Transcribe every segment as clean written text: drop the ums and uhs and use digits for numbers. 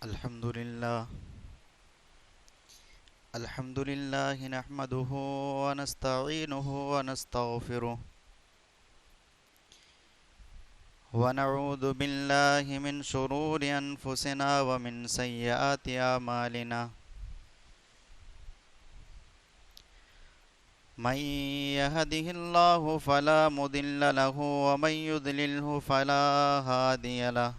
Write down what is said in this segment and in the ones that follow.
الحمد لله الحمد لله نحمده ونستعينه ونستغفره ونعوذ بالله من شرور أنفسنا ومن سيئات أعمالنا من يهده الله فلا مضل له ومن يضلله فلا هادي له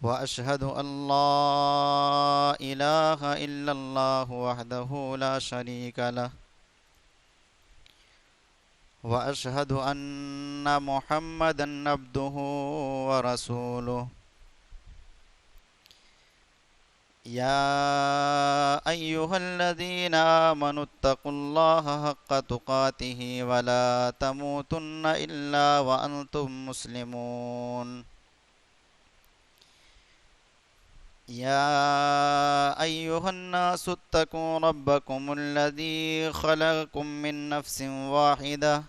وأشهد أن لا إله إلا الله وحده لا شريك له وأشهد أن محمدا عبده ورسوله يا أيها الذين آمنوا اتقوا الله حق تقاته ولا تموتن إلا وأنتم مسلمون يا أيها الناس اتقوا ربكم الذي خلقكم من نفس واحدة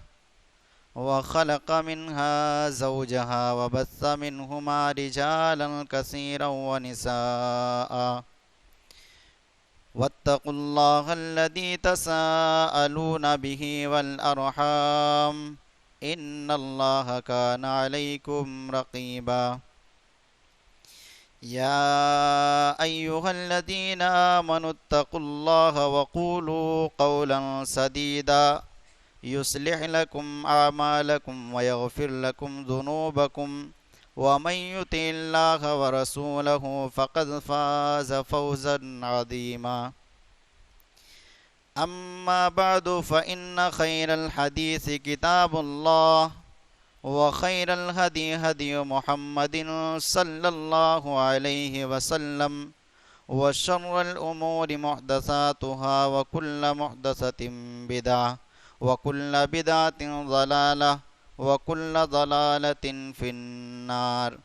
وخلق منها زوجها وبث منهما رجالا كثيرا ونساء واتقوا الله الذي تساءلون به والأرحام إن الله كان عليكم رقيبا يا أيها الذين آمنوا اتقوا الله وقولوا قولا سديدا يصلح لكم أعمالكم ويغفر لكم ذنوبكم ومن يطع الله ورسوله فقد فاز فوزا عظيما أما بعد فإن خير الحديث كتاب الله وخير الهدي هدي محمد صلى الله عليه وسلم وشر الأمور محدثاتها وكل محدثة بدعة وكل بدعة ضلالة وكل ضلالة في النار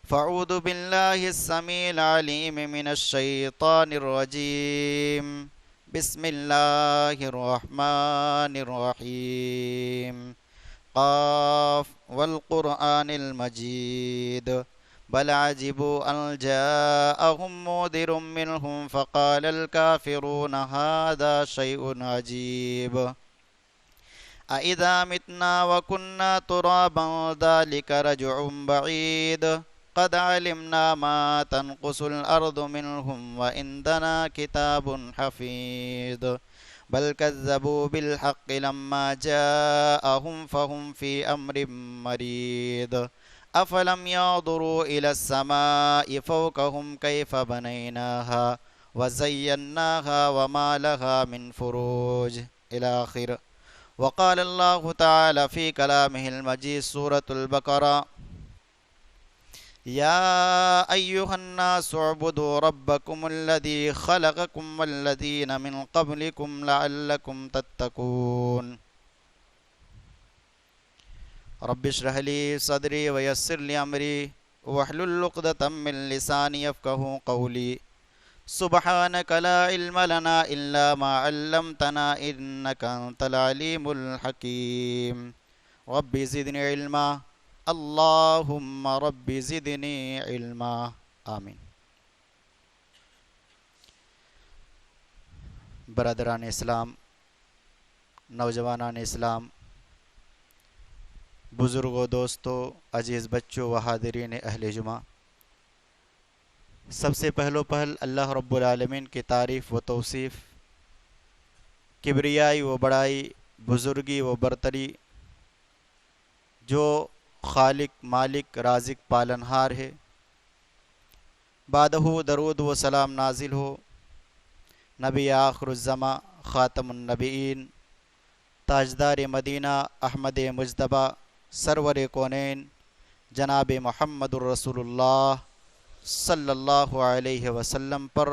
فأعوذ بالله السميع العليم من الشيطان الرجيم بسم الله الرحمن الرحيم قاف والقرآن المجيد بل عجبوا أن جاءهم منذر منهم فقال الكافرون هذا شيء عجيب أإذا متنا وكنا ترابا ذلك رجع بعيد قد علمنا ما تنقص الأرض منهم وعندنا كتاب حفيظ بل كذبوا بالحق لما جاءهم فهم في أمر مريض أفلم ينظروا إلى السماء فوقهم كيف بنيناها وزيناها وما لها من فروج إلى آخر. وقال الله تعالى في كلامه المجيد سورة البقرة يا أيها الناس اعبدوا ربكم الذي خلقكم والذين من قبلكم لعلكم تتقون رب اشرح لي صدري ويسر لي أمري واحلل عقدة من لساني يفقهوا قولي سبحانك لا علم لنا إلا ما علمتنا إنك أنت العليم الحكيم رب زدني علما اللهم رب زدني علما آمین. برادران اسلام، نوجوانان اسلام، بزرگوں، دوستوں، عزیز بچوں و حاضرین اہل جمعہ، سب سے پہلو پہل اللہ رب العالمین کی تعریف و توصیف، کبریائی و بڑائی، بزرگی و برتری، جو خالق، مالک، رازق، پالنہار ہے. بعدہ درود و سلام نازل ہو نبی آخر الزماں، خاتم النبیین، تاجدار مدینہ، احمد مجتبیٰ، سرور کونین، جناب محمد الرسول اللہ صلی اللہ علیہ وسلم پر،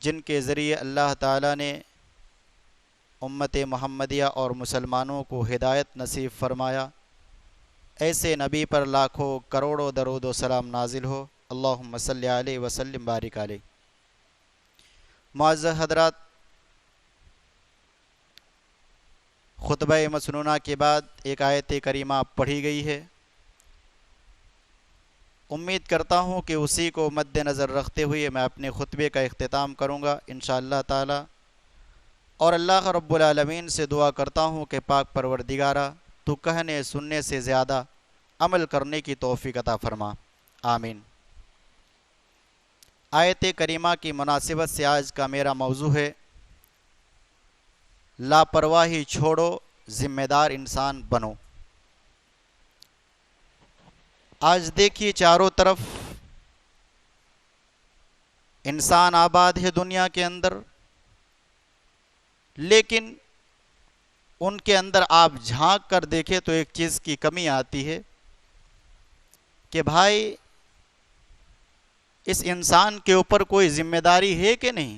جن کے ذریعے اللہ تعالیٰ نے امت محمدیہ اور مسلمانوں کو ہدایت نصیب فرمایا. ایسے نبی پر لاکھوں کروڑوں درود و سلام نازل ہو. اللہم صلی علیہ وسلم بارک علیہ. معزز حضرات، خطبہ مسنونہ کے بعد ایک آیت کریمہ پڑھی گئی ہے. امید کرتا ہوں کہ اسی کو مد نظر رکھتے ہوئے میں اپنے خطبے کا اختتام کروں گا انشاءاللہ تعالی، اور اللہ رب العالمین سے دعا کرتا ہوں کہ پاک پروردگارہ تو کہنے سننے سے زیادہ عمل کرنے کی توفیق عطا فرما، آمین۔ آیت کریمہ کی مناسبت سے آج کا میرا موضوع ہے لاپرواہی چھوڑو، ذمہ دار انسان بنو۔ آج دیکھیے چاروں طرف انسان آباد ہے دنیا کے اندر، لیکن ان کے اندر آپ جھانک کر دیکھیں تو ایک چیز کی کمی آتی ہے کہ بھائی اس انسان کے اوپر کوئی ذمہ داری ہے کہ نہیں،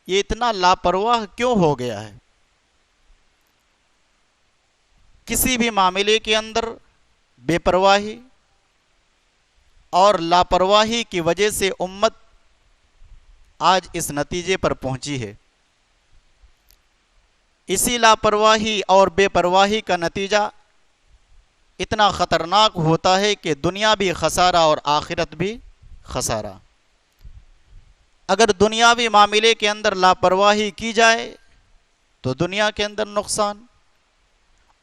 یہ اتنا لاپرواہ کیوں ہو گیا ہے۔ کسی بھی معاملے کے اندر بے پرواہی اور لاپرواہی کی وجہ سے امت آج اس نتیجے پر پہنچی ہے۔ اسی لاپرواہی اور بے پرواہی کا نتیجہ اتنا خطرناک ہوتا ہے کہ دنیا بھی خسارہ اور آخرت بھی خسارہ۔ اگر دنیاوی معاملے کے اندر لاپرواہی کی جائے تو دنیا کے اندر نقصان،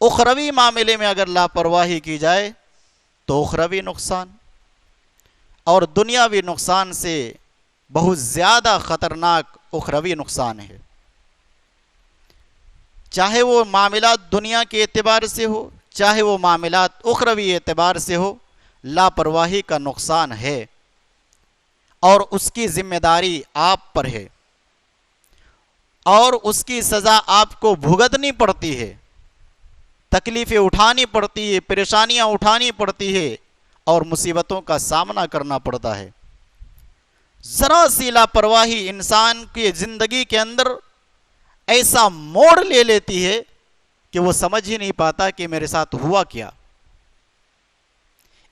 اخروی معاملے میں اگر لاپرواہی کی جائے تو اخروی نقصان، اور دنیاوی نقصان سے بہت زیادہ خطرناک اخروی نقصان ہے۔ چاہے وہ معاملات دنیا کے اعتبار سے ہو، چاہے وہ معاملات اخروی اعتبار سے ہو، لاپرواہی کا نقصان ہے اور اس کی ذمہ داری آپ پر ہے، اور اس کی سزا آپ کو بھگتنی پڑتی ہے، تکلیفیں اٹھانی پڑتی ہے، پریشانیاں اٹھانی پڑتی ہے اور مصیبتوں کا سامنا کرنا پڑتا ہے۔ ذرا سی لاپرواہی انسان کی زندگی کے اندر ایسا موڑ لے لیتی ہے کہ وہ سمجھ ہی نہیں پاتا کہ میرے ساتھ ہوا کیا۔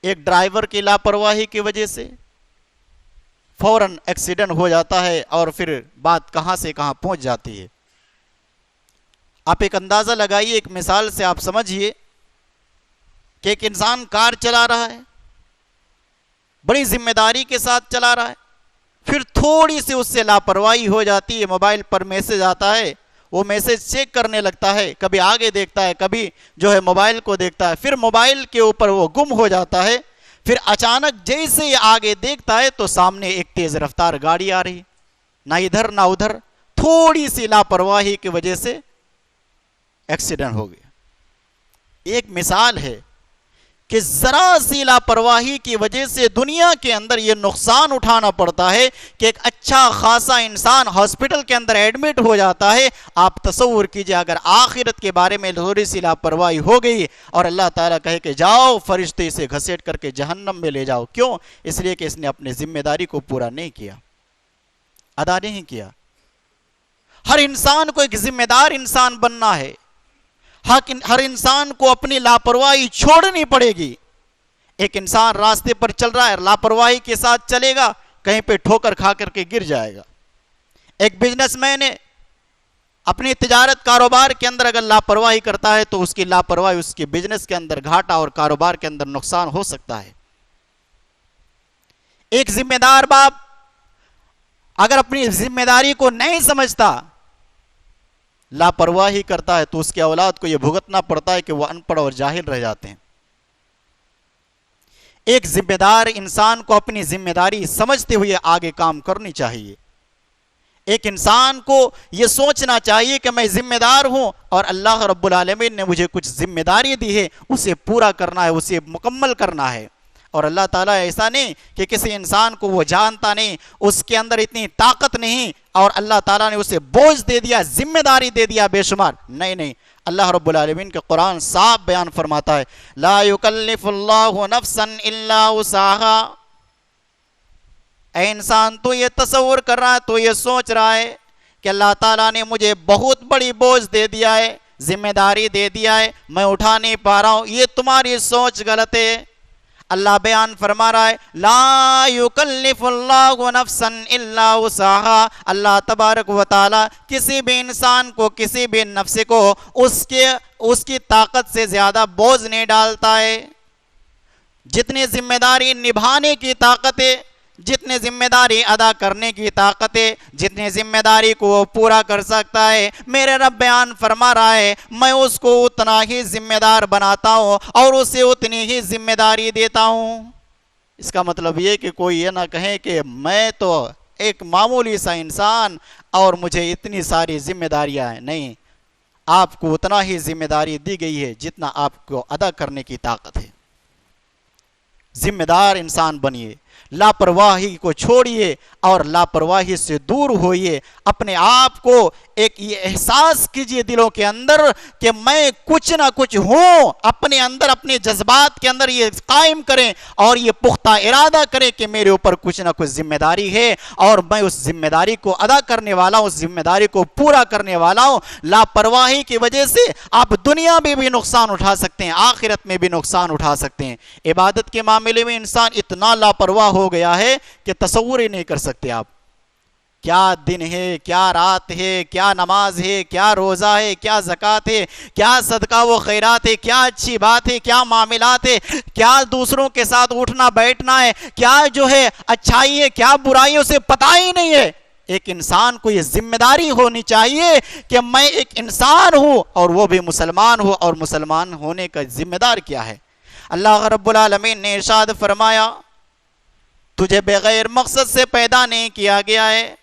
ایک ڈرائیور کی لاپرواہی کی وجہ سے فوراً ایکسیڈنٹ ہو جاتا ہے اور پھر بات کہاں سے کہاں پہنچ جاتی ہے۔ آپ ایک اندازہ لگائیے، ایک مثال سے آپ سمجھیے کہ ایک انسان کار چلا رہا ہے، بڑی ذمہ داری کے ساتھ چلا رہا ہے، پھر تھوڑی سی اس سے لاپرواہی ہو جاتی ہے، موبائل پر میسج آتا ہے، وہ میسج چیک کرنے لگتا ہے، کبھی آگے دیکھتا ہے، کبھی جو ہے موبائل کو دیکھتا ہے، پھر موبائل کے اوپر وہ گم ہو جاتا ہے، پھر اچانک جیسے ہی آگے دیکھتا ہے تو سامنے ایک تیز رفتار گاڑی آ رہی، نہ ادھر نہ ادھر، تھوڑی سی لاپرواہی کی وجہ سے ایکسیڈنٹ ہو گیا۔ ایک مثال ہے کہ ذرا سی لاپرواہی کی وجہ سے دنیا کے اندر یہ نقصان اٹھانا پڑتا ہے کہ ایک اچھا خاصا انسان ہاسپٹل کے اندر ایڈمٹ ہو جاتا ہے۔ آپ تصور کیجئے اگر آخرت کے بارے میں تھوڑی سی لاپرواہی ہو گئی اور اللہ تعالیٰ کہے کہ جاؤ فرشتے اسے گھسیٹ کر کے جہنم میں لے جاؤ، کیوں؟ اس لیے کہ اس نے اپنی ذمہ داری کو پورا نہیں کیا، ادا نہیں کیا۔ ہر انسان کو ایک ذمہ دار انسان بننا ہے، ہر انسان کو اپنی لاپرواہی چھوڑنی پڑے گی۔ ایک انسان راستے پر چل رہا ہے، لاپرواہی کے ساتھ چلے گا، کہیں پہ ٹھوکر کھا کر کے گر جائے گا۔ ایک بزنس مین ہے، اپنی تجارت کاروبار کے اندر اگر لاپرواہی کرتا ہے تو اس کی لاپرواہی اس کے بزنس کے اندر گھاٹا اور کاروبار کے اندر نقصان ہو سکتا ہے۔ ایک ذمہ دار باپ اگر اپنی ذمہ داری کو نہیں سمجھتا، لاپرواہی کرتا ہے تو اس کے اولاد کو یہ بھگتنا پڑتا ہے کہ وہ ان پڑھ اور جاہل رہ جاتے ہیں۔ ایک ذمہ دار انسان کو اپنی ذمہ داری سمجھتے ہوئے آگے کام کرنی چاہیے۔ ایک انسان کو یہ سوچنا چاہیے کہ میں ذمہ دار ہوں اور اللہ رب العالمین نے مجھے کچھ ذمہ داری دی ہے، اسے پورا کرنا ہے، اسے مکمل کرنا ہے۔ اور اللہ تعالیٰ ایسا نہیں کہ کسی انسان کو وہ جانتا نہیں، اس کے اندر اتنی طاقت نہیں اور اللہ تعالیٰ نے اسے بوجھ دے دیا، ذمہ داری دے دیا بے شمار، نہیں۔ اللہ رب العالمین کے قرآن صاف بیان فرماتا ہے لا یکلف اللہ نفسا الا وسعها۔ اے انسان تو یہ تصور کر رہا ہے، تو یہ سوچ رہا ہے کہ اللہ تعالیٰ نے مجھے بہت بڑی بوجھ دے دیا ہے، ذمہ داری دے دیا ہے، میں اٹھا نہیں پا رہا ہوں، یہ تمہاری سوچ غلط ہے۔ اللہ بیان فرما رہا ہے لا یکلف اللہ نفسا الا وسعها۔ اللہ تبارک و تعالی کسی بھی انسان کو، کسی بھی نفس کو اس کی طاقت سے زیادہ بوجھ نہیں ڈالتا ہے۔ جتنی ذمہ داری نبھانے کی طاقت ہے، جتنی ذمہ داری ادا کرنے کی طاقت ہے، جتنی ذمہ داری کو وہ پورا کر سکتا ہے، میرے رب بیان فرما رہا ہے میں اس کو اتنا ہی ذمہ دار بناتا ہوں اور اسے اتنی ہی ذمہ داری دیتا ہوں۔ اس کا مطلب یہ کہ کوئی یہ نہ کہے کہ میں تو ایک معمولی سا انسان اور مجھے اتنی ساری ذمہ داریاں ہیں، نہیں، آپ کو اتنا ہی ذمہ داری دی گئی ہے جتنا آپ کو ادا کرنے کی طاقت ہے۔ ذمہ دار انسان بنیے، لاپرواہی کو چھوڑیے اور لاپرواہی سے دور ہوئیے، اپنے آپ کو ایک یہ احساس کیجئے دلوں کے اندر کہ میں کچھ نہ کچھ ہوں، اپنے اندر اپنے جذبات کے اندر یہ قائم کریں اور یہ پختہ ارادہ کریں کہ میرے اوپر کچھ نہ کچھ ذمہ داری ہے اور میں اس ذمہ داری کو ادا کرنے والا ہوں، اس ذمہ داری کو پورا کرنے والا ہوں۔ لاپرواہی کی وجہ سے آپ دنیا میں بھی نقصان اٹھا سکتے ہیں، آخرت میں بھی نقصان اٹھا سکتے ہیں۔ عبادت کے معاملے میں انسان اتنا لاپرواہ ہو گیا ہے کہ تصور ہی نہیں کر سکتے آپ، کیا دن ہے، کیا رات ہے، کیا نماز ہے، کیا روزہ ہے، کیا زکوٰۃ ہے، کیا صدقہ و خیرات ہے، کیا اچھی بات ہے، کیا معاملات ہے، کیا دوسروں کے ساتھ اٹھنا بیٹھنا ہے، کیا جو ہے اچھائی ہے، کیا برائی ہے، اسے پتہ ہی نہیں ہے۔ ایک انسان کو یہ ذمہ داری ہونی چاہیے کہ میں ایک انسان ہوں اور وہ بھی مسلمان ہوں، اور مسلمان ہونے کا ذمہ دار کیا ہے؟ اللہ رب العالمین نے ارشاد فرمایا تجھے بغیر مقصد سے پیدا نہیں کیا گیا ہے،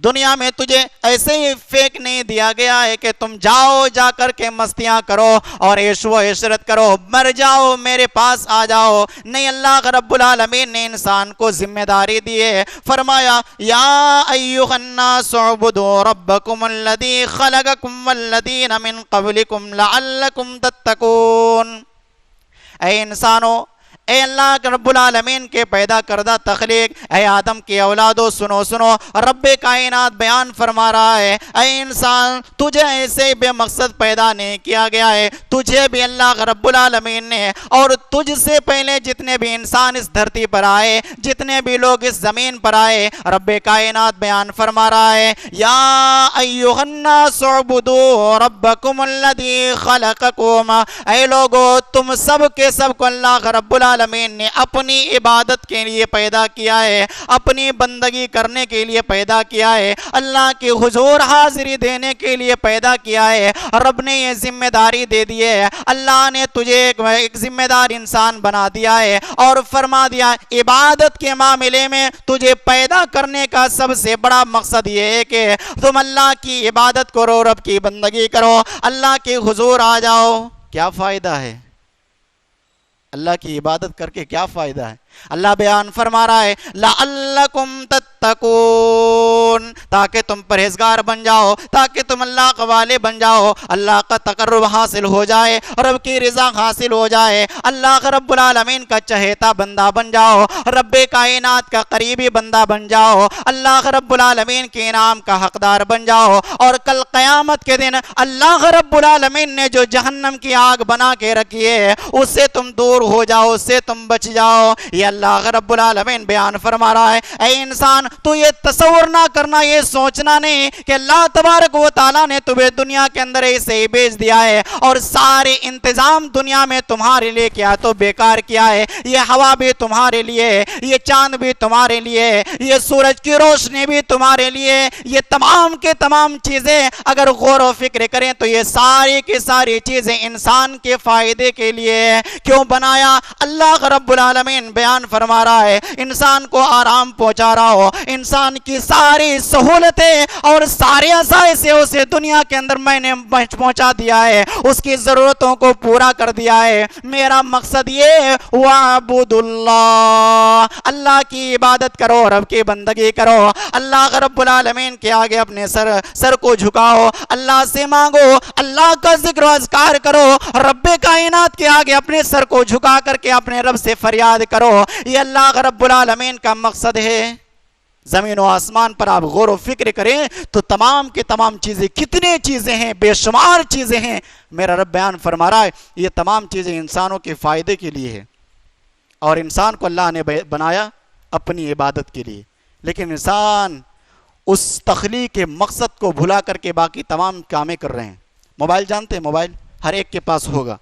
دنیا میں تجھے ایسے ہی فیک نہیں دیا گیا ہے کہ تم جاؤ جا کر کے مستیاں کرو اور عیش و عشرت کرو، مر جاؤ میرے پاس آ جاؤ۔ نہیں، اللہ رب العالمین نے انسان کو ذمہ داری دی ہے، فرمایا یا ایھا الناس اعبدوا ربکم الذی خلقکم والذین من قبلکم لعلکم تتقون۔ اے انسانو، اے اللہ رب العالمین کے پیدا کردہ تخلیق، اے آدم کی اولادو، سنو سنو، رب کائنات بیان فرما رہا ہے اے انسان تجھے ایسے بے مقصد پیدا نہیں کیا گیا ہے، تجھے بھی اللہ رب العالمین نے اور تجھ سے پہلے جتنے بھی انسان اس دھرتی پر آئے، جتنے بھی لوگ اس زمین پر آئے، رب کائنات بیان فرما رہا ہے یا ایھا الناس اعبدوا ربکم الذی خلقکم، اے لوگو تم سب کے سب کو اللہ رب العالمین نے اپنی عبادت کے لیے پیدا کیا ہے، اپنی بندگی کرنے کے لیے پیدا کیا ہے، اللہ کے حضور حاضری دینے کے لیے پیدا کیا ہے۔ رب نے یہ ذمہ داری دے دی ہے، اللہ نے تجھے ایک ذمہ دار انسان بنا دیا ہے اور فرما دیا عبادت کے معاملے میں تجھے پیدا کرنے کا سب سے بڑا مقصد یہ ہے کہ تم اللہ کی عبادت کرو، رب کی بندگی کرو، اللہ کے حضور آ جاؤ۔ کیا فائدہ ہے اللہ کی عبادت کر کے؟ کیا فائدہ ہے؟ اللہ بیان فرما رہا ہے لعلکم تتقون، تاکہ تم پرہیزگار بن جاؤ، تاکہ تم اللہ کے والے بن جاؤ، اللہ کا تقرب حاصل ہو جائے، رب کی رضا حاصل ہو جائے، اللہ رب العالمین کا چہیتا بندہ بن جاؤ، رب کائنات کا قریبی بندہ بن جاؤ، اللہ رب العالمین کے انعام کا حقدار بن جاؤ، اور کل قیامت کے دن اللہ رب العالمین نے جو جہنم کی آگ بنا کے رکھی ہے اس سے تم دور ہو جاؤ، اس سے تم بچ جاؤ۔ یہ اللہ رب العالمین بیان فرما رہا ہے اے انسان تو یہ تصور نہ کرنا، یہ سوچنا نہیں کہ اللہ تبارک و تعالیٰ نے تمہیں دنیا کے اندر ایسے ہی بھیج دیا ہے اور سارے انتظام دنیا میں تمہارے لیے کیا تو بیکار کیا ہے، یہ ہوا بھی تمہارے لیے ہے، یہ چاند بھی تمہارے لیے ہے، یہ سورج کی روشنی بھی تمہارے لیے، یہ تمام کے تمام چیزیں اگر غور و فکر کریں تو یہ ساری کی ساری چیزیں انسان کے فائدے کے لیے کیوں بنایا؟ اللہ رب العالمین بیان فرما رہا ہے انسان کو آرام پہنچا رہا ہو، انسان کی ساری سہولتیں اور سارے آسائشیں اسے دنیا کے اندر میں نے پہنچا دیا ہے، اس کی ضرورتوں کو پورا کر دیا ہے۔ میرا مقصد یہ وَاعْبُدُ اللَّهَ، اللہ کی عبادت کرو، رب کی بندگی کرو، اللہ رب العالمین کے آگے اپنے سر کو جھکاؤ، اللہ سے مانگو، اللہ کا ذکر و اذکار کرو، رب کائنات کے آگے اپنے سر کو جھکا کر کے اپنے رب سے فریاد کرو، یہ اللہ رب العالمین کا مقصد ہے۔ زمین و آسمان پر آپ غور و فکر کریں تو تمام کے تمام چیزیں، کتنے چیزیں ہیں، بے شمار چیزیں ہیں، میرا رب بیان فرما رہا ہے یہ تمام چیزیں انسانوں کے فائدے کے لیے ہے، اور انسان کو اللہ نے بنایا اپنی عبادت کے لیے، لیکن انسان اس تخلیق کے مقصد کو بھلا کر کے باقی تمام کامیں کر رہے ہیں۔ موبائل جانتے ہیں؟ موبائل ہر ایک کے پاس ہوگا،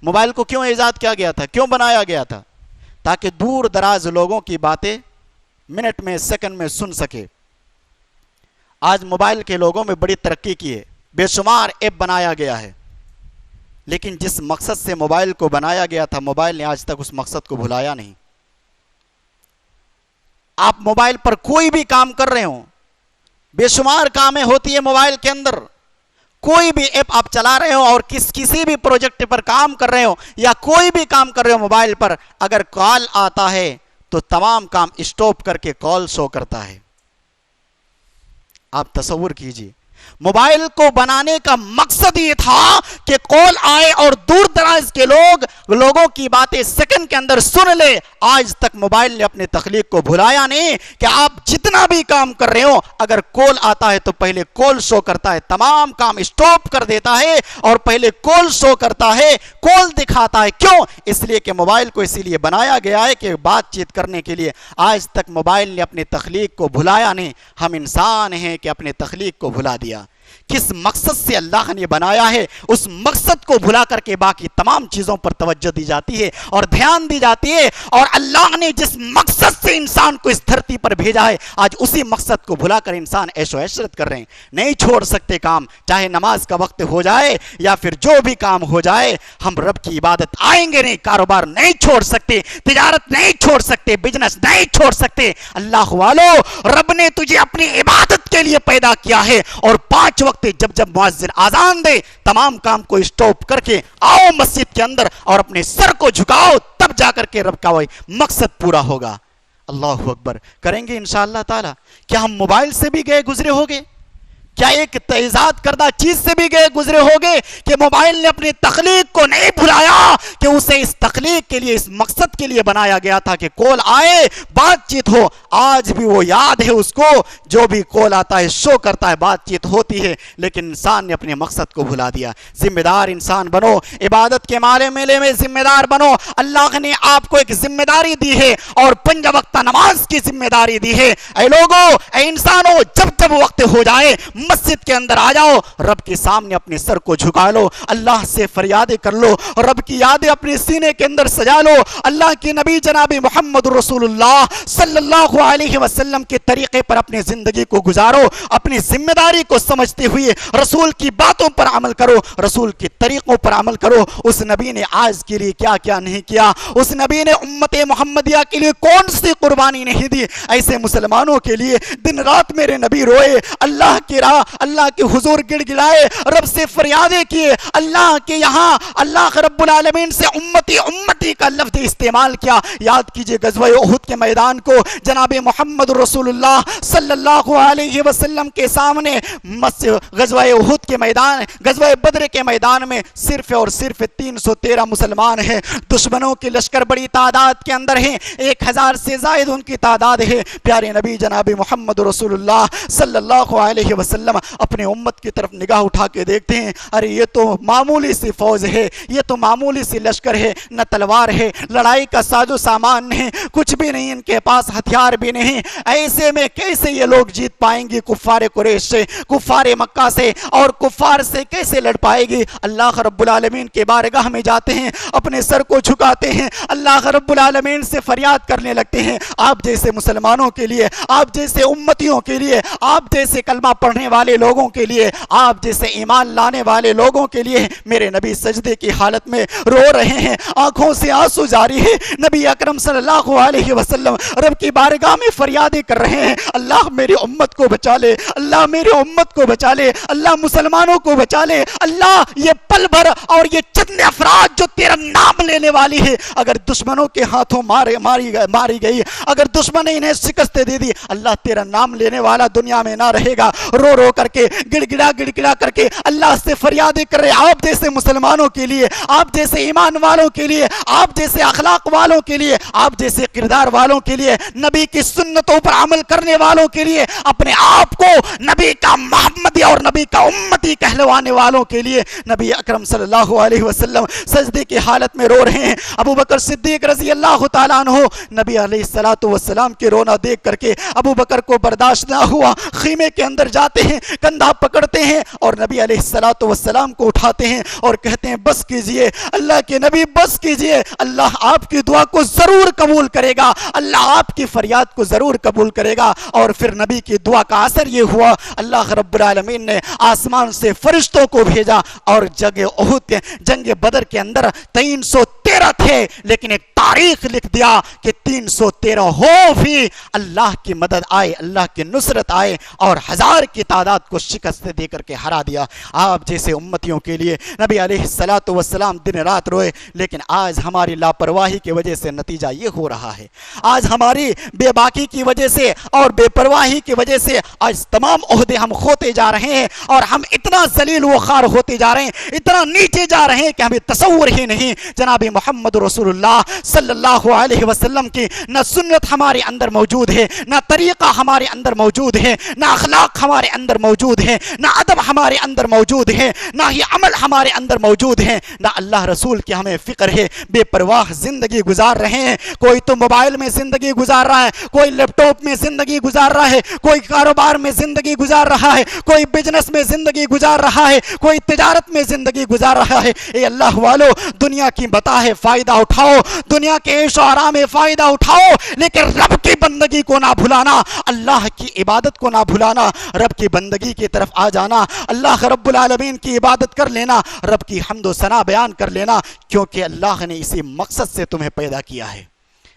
موبائل کو کیوں ایجاد کیا گیا تھا، کیوں بنایا گیا تھا؟ تاکہ دور دراز لوگوں کی باتیں منٹ میں سیکنڈ میں سن سکے۔ آج موبائل کے لوگوں میں بڑی ترقی کی ہے، بے شمار ایپ بنایا گیا ہے، لیکن جس مقصد سے موبائل کو بنایا گیا تھا موبائل نے آج تک اس مقصد کو بھلایا نہیں۔ آپ موبائل پر کوئی بھی کام کر رہے ہوں، بے شمار کامیں ہوتی ہیں موبائل کے اندر، کوئی بھی ایپ آپ چلا رہے ہو اور کسی بھی پروجیکٹ پر کام کر رہے ہو یا کوئی بھی کام کر رہے ہو موبائل پر، اگر کال آتا ہے تو تمام کام اسٹاپ کر کے کال شو کرتا ہے۔ آپ تصور کیجئے، موبائل کو بنانے کا مقصد یہ تھا کہ کال آئے اور دور دراز کے لوگوں کی باتیں سیکنڈ کے اندر سن لے۔ آج تک موبائل نے اپنے تخلیق کو بھلایا نہیں کہ آپ جتنا بھی کام کر رہے ہو اگر کال آتا ہے تو پہلے کال شو کرتا ہے، تمام کام اسٹاپ کر دیتا ہے اور پہلے کال شو کرتا ہے، کال دکھاتا ہے۔ کیوں؟ اس لیے کہ موبائل کو اسی لیے بنایا گیا ہے کہ بات چیت کرنے کے لیے۔ آج تک موبائل نے اپنے تخلیق کو بھلایا نہیں، ہم انسان ہیں کہ اپنے تخلیق کو بھلا دیا۔ کس مقصد سے اللہ نے بنایا ہے اس مقصد کو بھلا کر کے باقی تمام چیزوں پر توجہ دی جاتی ہے اور دھیان دی جاتی ہے، اور اللہ نے جس مقصد سے انسان کو اس دھرتی پر بھیجا ہے آج اسی مقصد کو بھلا کر انسان عیش و عشرت کر رہے ہیں۔ نہیں چھوڑ سکتے کام، چاہے نماز کا وقت ہو جائے یا پھر جو بھی کام ہو جائے، ہم رب کی عبادت آئیں گے نہیں، کاروبار نہیں چھوڑ سکتے، تجارت نہیں چھوڑ سکتے، بزنس نہیں چھوڑ سکتے۔ اللہ والو، رب نے تجھے اپنی عبادت کے لیے پیدا کیا ہے، اور 5 وقت جب مؤذن آذان دے تمام کام کو اسٹاپ کر کے آؤ مسجد کے اندر اور اپنے سر کو جھکاؤ، تب جا کر کے رب کا وہی مقصد پورا ہوگا۔ اللہ اکبر کریں گے انشاءاللہ تعالی۔ کیا ہم موبائل سے بھی گئے گزرے ہوگے؟ کیا ایک ایجاد کردہ چیز سے بھی گئے گزرے ہوگے کہ موبائل نے اپنی تخلیق کو نہیں بھلایا کہ اسے اس تخلیق کے لیے، اس مقصد کے لیے بنایا گیا تھا کہ کال آئے بات چیت ہو۔ آج بھی وہ یاد ہے اس کو، جو بھی کال آتا ہے شو کرتا ہے، بات چیت ہوتی ہے، لیکن انسان نے اپنے مقصد کو بھلا دیا۔ ذمہ دار انسان بنو، عبادت کے میلے میں ذمہ دار بنو۔ اللہ نے آپ کو ایک ذمہ داری دی ہے اور 5 وقت نماز کی ذمہ داری دی ہے۔ اے لوگو، اے انسانوں، جب وقت ہو جائے مسجد کے اندر آ جاؤ، رب کے سامنے اپنے سر کو جھکا لو، اللہ سے فریادیں کر لو، رب کی یادیں اپنے سینے کے اندر سجا لو، اللہ کے نبی جناب محمد رسول اللہ صلی اللہ علیہ وسلم کے طریقے پر اپنی زندگی کو گزارو، اپنی ذمہ داری کو سمجھتے ہوئے رسول کی باتوں پر عمل کرو، رسول کے طریقوں پر عمل کرو۔ اس نبی نے آج کے لیے کیا کیا نہیں کیا، اس نبی نے امت محمدیہ کے لیے کون سی قربانی نہیں دی۔ ایسے مسلمانوں کے لیے دن رات میرے نبی روئے، اللہ کی راہ، اللہ کے حضور گڑ گڑائے، رب سے فریادیں کیے، اللہ کے یہاں اللہ رب العالمین سے امتی امتی کا لفظ استعمال کیا۔ یاد کیجئے غزوہ احد کے میدان کو، جناب محمد رسول اللہ صلی اللہ علیہ وسلم کے سامنے غزوہ احد کے میدان، غزوہ بدر کے میدان میں صرف اور صرف 313 مسلمان ہیں، دشمنوں کے لشکر بڑی تعداد کے اندر ہیں، 1000 سے زائد ان کی تعداد ہے۔ پیارے نبی جناب محمد رسول اللہ صلی اللہ علیہ وسلم اپنے امت کی طرف نگاہ اٹھا کے دیکھتے ہیں، ارے یہ تو معمولی سی فوج ہے، یہ تو معمولی سی لشکر ہے، نہ تلوار ہے، لڑائی کا ساز و سامان نہیں، کچھ بھی نہیں، ان کے پاس ہتھیار بھی نہیں، ایسے میں کیسے یہ لوگ جیت پائیں گی کفار قریش سے، کفار مکہ سے، اور کفار سے کیسے لڑ پائے گی؟ اللہ رب العالمین کے بارگاہ میں جاتے ہیں، اپنے سر کو جھکاتے ہیں، اللہ رب العالمین سے فریاد کرنے لگتے ہیں، آپ جیسے مسلمانوں کے لیے، آپ جیسے امتیوں کے لیے، آپ جیسے کلمہ پڑھنے والے لوگوں کے لیے، آپ جیسے ایمان لانے والے لوگوں کے لیے۔ میرے نبی سجدے کی حالت میں رو رہے ہیں، آنکھوں سے آنسو جاری ہے، نبی اکرم صلی اللہ علیہ وسلم رب کی بارگاہ میں فریادیں کر رہے ہیں، اللہ میری امت کو بچا لے، اللہ میری امت کو بچا لے، اللہ مسلمانوں کو بچا لے، اللہ یہ پل بھر اور یہ چند افراد جو تیرا نام لینے والی ہے اگر دشمنوں کے ہاتھوں ماری گئی، اگر دشمن نے انہیں شکست دے دی، اللہ تیرا نام لینے والا دنیا میں نہ رہے گا۔ رو رو کر کے، گڑ گڑا کر کے اللہ سے فریادیں کر رہے، آپ جیسے مسلمانوں کے لیے، آپ جیسے ایمان والوں کے لیے، آپ جیسے اخلاق والوں کے لیے، آپ جیسے کردار والوں کے لیے، نبی کی سنتوں پر عمل کرنے والوں کے لیے، اپنے آپ کو نبی کا محمدی اور نبی کا امتی کہلوانے والوں کے لیے نبی اکرم صلی اللہ علیہ وسلم سجدے کی حالت میں رو رہے ہیں۔ ابو بکر صدیق رضی اللہ تعالیٰ عنہ، نبی علیہ الصلوۃ والسلام کے رونا دیکھ کر کے ابو بکر کو برداشت نہ ہوا، خیمے کے اندر جاتے ہیں، ہیں, کندھا پکڑتے ہیں اور نبی علیہ الصلوۃ والسلام کو اٹھاتے ہیں اور کہتے ہیں بس کیجئے اللہ کے نبی, بس کیجئے, اللہ آپ کی دعا کو ضرور قبول کرے گا, اللہ آپ کی فریاد کو ضرور قبول کرے گا. اور پھر نبی کی دعا کا اثر یہ ہوا, اللہ رب العالمین نے آسمان سے فرشتوں کو بھیجا اور جنگ بدر کے اندر 313 تھے, لیکن ایک تاریخ لکھ دیا کہ 313 ہو بھی اللہ کی مدد آئے, اللہ کی نصرت آئے اور 1000 کی تعداد کو شکست دے کر کے ہرا دیا. آپ جیسے امتیوں کے لیے نبی علیہ الصلوۃ والسلام دن رات روئے, لیکن آج ہماری لاپرواہی کی وجہ سے نتیجہ یہ ہو رہا ہے, آج ہماری بے باکی کی وجہ سے اور بے پرواہی کی وجہ سے آج تمام عہدے ہم کھوتے جا رہے ہیں اور ہم اتنا ذلیل و خوار ہوتے جا رہے ہیں, اتنا نیچے جا رہے ہیں کہ ہمیں تصور ہی نہیں جناب محمد رسول اللہ صلی اللہ علیہ وسلم کی نہ سنت ہمارے اندر موجود ہے, نہ طریقہ ہمارے اندر موجود ہے, نہ اخلاق ہمارے اندر موجود ہے, نہ ادب ہمارے اندر موجود ہے, نہ ہی عمل ہمارے اندر موجود ہے, نہ اللہ رسول کی ہمیں فکر ہے. بے پرواہ زندگی گزار رہے ہیں, کوئی تو موبائل میں زندگی گزار رہا ہے, کوئی لیپ ٹاپ میں زندگی گزار رہا ہے, کوئی کاروبار میں زندگی گزار رہا ہے, کوئی بزنس میں زندگی گزار رہا ہے, کوئی تجارت میں زندگی گزار رہا ہے. اے اللہ والو, دنیا کی بتا ہے فائدہ اٹھاؤ, دنیا کے عیش و آرام میں فائدہ اٹھاؤ, لیکن رب کی بندگی کو نہ بھلانا, اللہ کی عبادت کو نہ بھلانا, رب کی بندگی کی طرف آ جانا, اللہ رب العالمین کی عبادت کر لینا, رب کی حمد و ثنا بیان کر لینا, کیونکہ اللہ نے اسی مقصد سے تمہیں پیدا کیا ہے.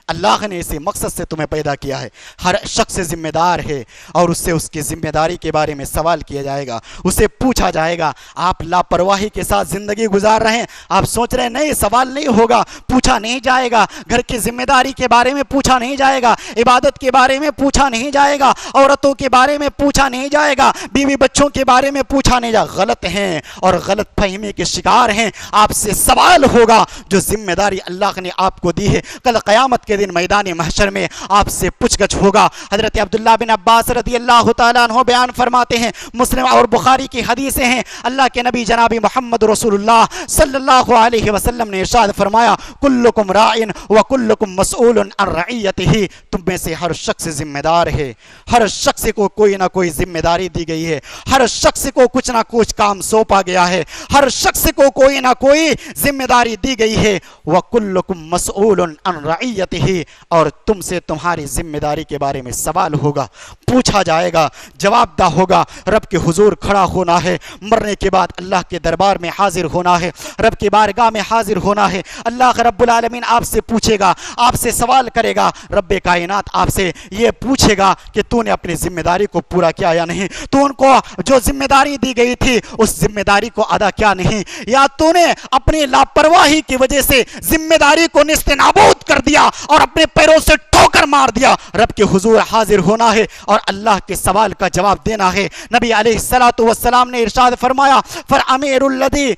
اللہ نے اسی مقصد سے تمہیں پیدا کیا ہے. ہر شخص ذمہ دار ہے اور اس سے اس کی ذمہ داری کے بارے میں سوال کیا جائے گا, اسے پوچھا جائے گا. آپ لاپرواہی کے ساتھ زندگی گزار رہے ہیں, آپ سوچ رہے ہیں نہیں سوال نہیں ہوگا, پوچھا نہیں جائے گا, گھر کی ذمہ داری کے بارے میں پوچھا نہیں جائے گا, عبادت کے بارے میں پوچھا نہیں جائے گا, عورتوں کے بارے میں پوچھا نہیں جائے گا, بیوی بچوں کے بارے میں پوچھا نہیں جائے گا. غلط ہیں اور غلط فہمی کے شکار ہیں. آپ سے سوال ہوگا جو ذمہ داری اللہ نے آپ کو دی ہے. کل قیامت کے دن میدان محشر میں آپ سے پوچھ گچھ ہوگا. حضرت عبداللہ بن عباس رضی اللہ تعالیٰ عنہ بیان فرماتے ہیں, مسلم اور بخاری کی حدیثیں ہیں, اللہ کے نبی جناب محمد رسول اللہ صلی اللہ علیہ وسلم نے ارشاد فرمایا, کلکم راعٍ وکلکم مسئول عن رعیتہ, تم میں سے ہر شخص ذمہ دار ہے, ہر شخص کو کوئی نہ کوئی ذمہ داری دی گئی ہے, ہر شخص کو کچھ نہ کچھ کام سونپا گیا ہے, ہر شخص کو کوئی نہ کوئی ذمہ داری دی گئی ہے. وکلکم مسئول عن رعیتہ, اور تم سے تمہاری ذمہ داری کے بارے میں سوال ہوگا, پوچھا جائے گا, جواب دہ ہوگا. رب کے حضور کھڑا ہونا ہے, مرنے کے بعد اللہ کے دربار میں حاضر ہونا ہے, رب کی بارگاہ میں حاضر ہونا ہے. اللہ رب العالمین آپ سے پوچھے گا, آپ سے سوال کرے گا. رب کائنات آپ سے یہ پوچھے گا کہ تو نے اپنی ذمہ داری کو پورا کیا یا نہیں, تو ان کو جو ذمہ داری دی گئی تھی اس ذمہ داری کو ادا کیا نہیں, یا تو نے اپنی لاپرواہی کی وجہ سے ذمہ داری کو نیست نابود کر دیا اور اپنے پیروں سے ٹھوکر مار دیا. رب کے حضور حاضر ہونا ہے اور اللہ کے سوال کا جواب دینا ہے. نبی علیہ الصلوۃ والسلام نے ارشاد فرمایا, فالامیر الذی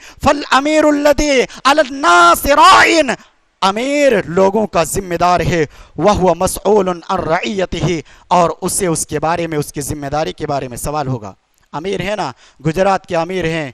علی الناس راعٍ, امیر لوگوں کا ذمہ دار ہے, وہو مسئول عن رعیتہ, اور اسے اس کے بارے میں اس کی ذمہ داری کے بارے میں سوال ہوگا. امیر ہے نا, گجرات کے امیر ہیں,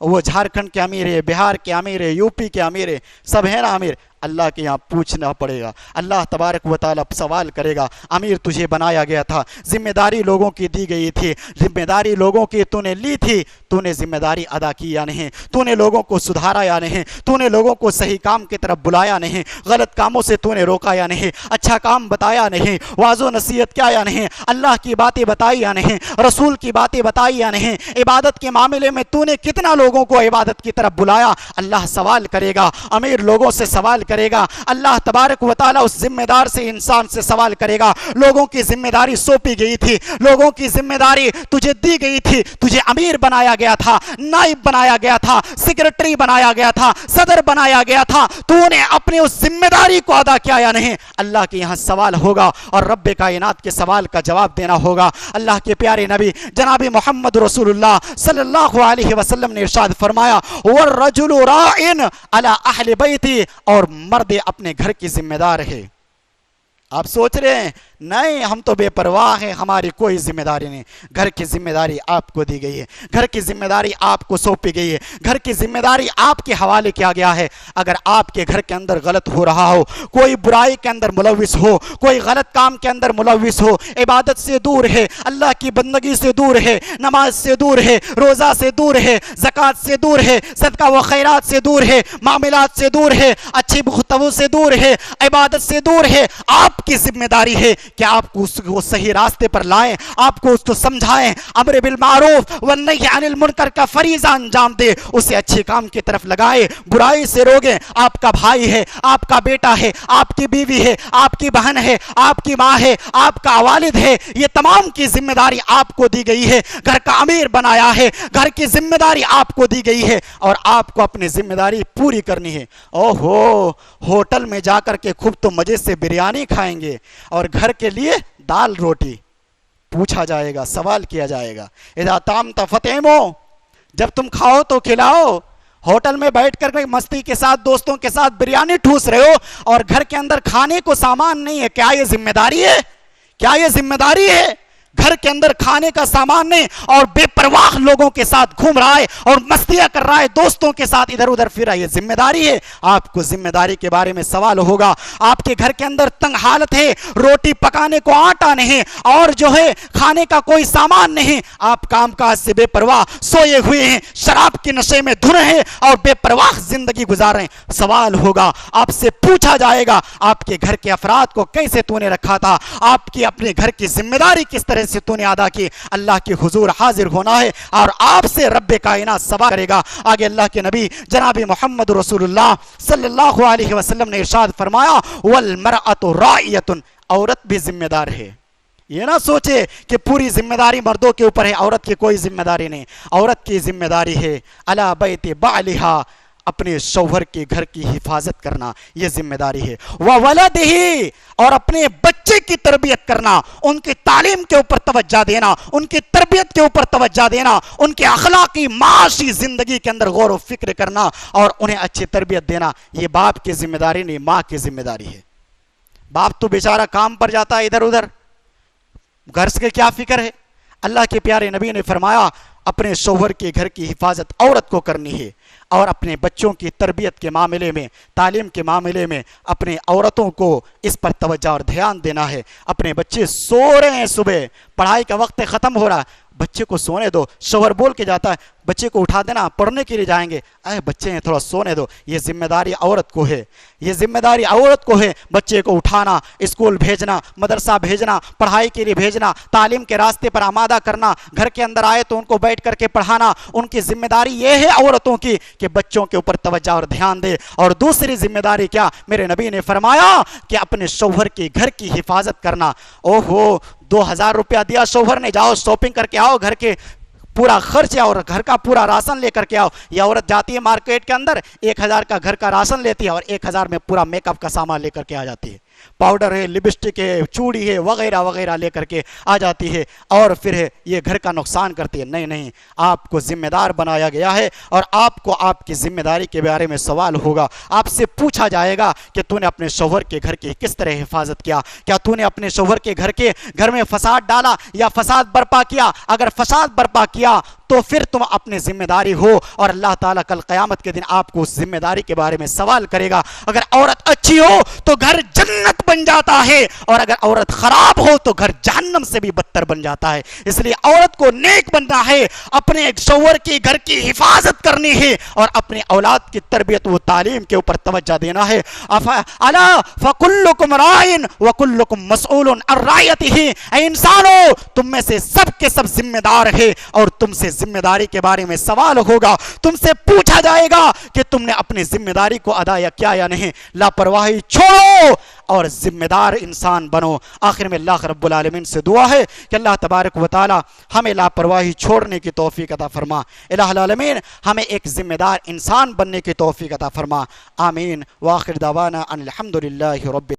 وہ جھارکھنڈ کے امیر ہے, بہار کے امیر ہے, یو پی کے امیر ہے, سب ہے نا امیر. اللہ کے یہاں پوچھنا پڑے گا, اللہ تبارک و تعالیٰ سوال کرے گا, امیر تجھے بنایا گیا تھا, ذمہ داری لوگوں کی دی گئی تھی, ذمہ داری لوگوں کی تو نے لی تھی, تو نے ذمہ داری ادا کی یا نہیں, تو نے لوگوں کو سدھارا یا نہیں, تو نے لوگوں کو صحیح کام کی طرف بلایا نہیں, غلط کاموں سے تو نے روکا یا نہیں, اچھا کام بتایا نہیں, واعظ و نصیحت کیا یا نہیں, اللہ کی باتیں بتائی یا نہیں, رسول کی باتیں بتائی یا نہیں, عبادت کے معاملے میں تو نے کتنا لوگوں کو عبادت کی طرف بلایا. اللہ سوال کرے گا, امیر لوگوں سے سوال کرے گا, اللہ تبارک و تعالیٰ اس ذمہ دار سے انسان سے سوال کرے گا. لوگوں کی ذمہ داری سونپی گئی تھی, لوگوں کی ذمہ داری تجھے دی گئی تھی, تجھے امیر بنایا گیا تھا, نائب بنایا گیا تھا, سیکرٹری بنایا گیا تھا, صدر بنایا گیا تھا, تو نے اپنے اس ذمہ داری کو ادا کیا یا نہیں. اللہ کے یہاں سوال ہوگا اور رب کائنات کے سوال کا جواب دینا ہوگا. اللہ کے پیارے نبی جناب محمد رسول اللہ صلی اللہ علیہ وسلم نے ارشاد فرمایا, والرجل راعٍ علی اہل بیتی, اور مرد اپنے گھر کی ذمہ دار ہے. آپ سوچ رہے ہیں نہیں ہم تو بے پرواہ ہیں، ہماری کوئی ذمہ داری نہیں۔ گھر کی ذمہ داری آپ کو دی گئی ہے، گھر کی ذمہ داری آپ کو سونپی گئی ہے، گھر کی ذمہ داری آپ کے حوالے کیا گیا ہے۔ اگر آپ کے گھر کے اندر غلط ہو رہا ہو، کوئی برائی کے اندر ملوث ہو، کوئی غلط کام کے اندر ملوث ہو، عبادت سے دور ہے، اللہ کی بندگی سے دور ہے، نماز سے دور ہے، روزہ سے دور ہے، زکوٰۃ سے دور ہے، صدقہ و خیرات سے دور ہے، معاملات سے دور ہے، اچھی گفتگو سے دور ہے، عبادت سے دور ہے، آپ کی ذمہ داری ہے کہ آپ کو اس کو صحیح راستے پر لائیں، آپ کو اس کو سمجھائیں، امر بالمعروف والنہی عن المنکر کا فریضہ انجام دے، اسے اچھے کام کی طرف لگائے، برائی سے روکیں۔ آپ کا بھائی ہے، آپ کا بیٹا ہے، آپ کی بیوی ہے، آپ کی بہن ہے، آپ کی ماں ہے، آپ کا والد ہے، یہ تمام کی ذمہ داری آپ کو دی گئی ہے۔ گھر کا امیر بنایا ہے، گھر کی ذمہ داری آپ کو دی گئی ہے اور آپ کو اپنی ذمہ داری پوری کرنی ہے۔ اوہو، ہوٹل میں جا کر کے خوب تو مزے سے بریانی کھائیں گے اور گھر کے لیے دال روٹی، پوچھا جائے گا، سوال کیا جائے گا، اذا طعمت فطعموا، جب تم کھاؤ تو کھلاؤ۔ ہوٹل میں بیٹھ کر مستی کے ساتھ دوستوں کے ساتھ بریانی ٹھوس رہے ہو اور گھر کے اندر کھانے کو سامان نہیں ہے، کیا یہ ذمہ داری ہے؟ کیا یہ ذمہ داری ہے؟ گھر کے اندر کھانے کا سامان نہیں اور بے پرواہ لوگوں کے ساتھ گھوم رہا ہے اور مستیاں کر رہا ہے، دوستوں کے ساتھ ادھر ادھر پھر رہا ہے، یہ ذمہ داری ہے؟ آپ کو ذمہ داری کے بارے میں سوال ہوگا۔ آپ کے گھر کے اندر تنگ حالت ہے، روٹی پکانے کو آٹا نہیں اور جو ہے کھانے کا کوئی سامان نہیں، آپ کام کاج سے بے پرواہ سوئے ہوئے ہیں، شراب کے نشے میں دھن ہیں اور بے پرواہ زندگی گزار رہے ہیں، سوال ہوگا، آپ سے پوچھا جائے گا آپ کے گھر کے افراد کو کیسے تو نے رکھا تھا، آپ کی اپنے گھر کی ذمہ داری کس طرح سے تو نے ادا کی۔ اللہ کے حضور حاضر ہونا ہے اور آپ سے رب کائنات سوال کرے گا۔ آگے اللہ کے نبی جناب محمد رسول اللہ صلی اللہ علیہ وسلم نے ارشاد فرمایا، والمرأة راعیۃ، عورت بھی ذمہ دار ہے۔ یہ نہ سوچے کہ پوری ذمہ داری مردوں کے اوپر ہے، عورت کی کوئی ذمہ داری نہیں، عورت کی ذمہ داری ہے علی بیت بعلہا، اپنے شوہر کے گھر کی حفاظت کرنا، یہ ذمہ داری ہے، وولدہ، اور اپنے بچے کی تربیت کرنا، ان کی تعلیم کے اوپر توجہ دینا، ان کی تربیت کے اوپر توجہ دینا، ان کے اخلاقی معاشی زندگی کے اندر غور و فکر کرنا اور انہیں اچھی تربیت دینا، یہ باپ کی ذمہ داری نہیں، ماں کی ذمہ داری ہے۔ باپ تو بیچارہ کام پر جاتا ہے ادھر ادھر، گھر سے کیا فکر ہے؟ اللہ کے پیارے نبی نے فرمایا اپنے شوہر کے گھر کی حفاظت عورت کو کرنی ہے اور اپنے بچوں کی تربیت کے معاملے میں، تعلیم کے معاملے میں اپنے عورتوں کو اس پر توجہ اور دھیان دینا ہے۔ اپنے بچے سو رہے ہیں، صبح پڑھائی کا وقت ختم ہو رہا ہے، بچے کو سونے دو، شوہر بول کے جاتا ہے بچے کو اٹھا دینا، پڑھنے کے لیے جائیں گے، اے بچے ہیں تھوڑا سونے دو، یہ ذمہ داری عورت کو ہے، یہ ذمہ داری عورت کو ہے، بچے کو اٹھانا، اسکول بھیجنا، مدرسہ بھیجنا، پڑھائی کے لیے بھیجنا، تعلیم کے راستے پر آمادہ کرنا، گھر کے اندر آئے تو ان کو بیٹھ کر کے پڑھانا، ان کی ذمہ داری یہ ہے عورتوں کی کہ بچوں کے اوپر توجہ اور دھیان دے۔ اور دوسری ذمہ داری کیا؟ میرے نبی نے فرمایا کہ اپنے شوہر کے گھر کی حفاظت کرنا۔ اوہو، 2000 روپیہ دیا شوہر نے، جاؤ شاپنگ کر کے آؤ، گھر کے پورا خرچ اور گھر کا پورا راشن لے کر کے آؤ۔ یہ عورت جاتی ہے مارکیٹ کے اندر، 1000 کا گھر کا راشن لیتی ہے اور 1000 میں پورا میک اپ کا سامان لے کر کے آ جاتی ہے، پاؤڈر ہے، لپسٹک ہے، چوڑی ہے، وغیرہ وغیرہ لے کر کے آ جاتی ہے اور پھر یہ گھر کا نقصان کرتی ہے۔ نہیں نہیں، آپ کو ذمہ دار بنایا گیا ہے اور آپ کو آپ کی ذمہ داری کے بارے میں سوال ہوگا، آپ سے پوچھا جائے گا کہ تو نے اپنے شوہر کے گھر کی کس طرح حفاظت کیا، کیا تو نے اپنے شوہر کے گھر میں فساد ڈالا یا فساد برپا کیا؟ اگر فساد برپا کیا تو پھر تم اپنے ذمہ داری ہو اور اللہ تعالیٰ کل قیامت کے دن آپ کو اس ذمہ داری کے بارے میں سوال کرے گا۔ اگر عورت اچھی ہو تو گھر جنت بن جاتا ہے اور اگر عورت خراب ہو تو گھر جہنم سے بھی بدتر بن جاتا ہے۔ اس لیے عورت کو نیک بننا ہے، اپنے شوہر کی گھر کی حفاظت کرنی ہے اور اپنے اولاد کی تربیت و تعلیم کے اوپر توجہ دینا ہے۔ الا فکلکم راعٍ وکلکم مسئول عن رعیتہ، اے انسانو تم میں سے سب کے سب ذمہ دار ہے اور تم سے ذمہ داری کے بارے میں سوال ہوگا، تم سے پوچھا جائے گا کہ تم نے اپنی ذمہ داری کو ادا کیا یا نہیں۔ لاپرواہی چھوڑو اور ذمہ دار انسان بنو۔ آخر میں اللہ رب العالمین سے دعا ہے کہ اللہ تبارک و تعالی ہمیں لاپرواہی چھوڑنے کی توفیق عطا فرما، الہ العالمین ہمیں ایک ذمہ دار انسان بننے کی توفیق عطا فرما، آمین۔ وآخر دعوانا ان الحمدللہ رب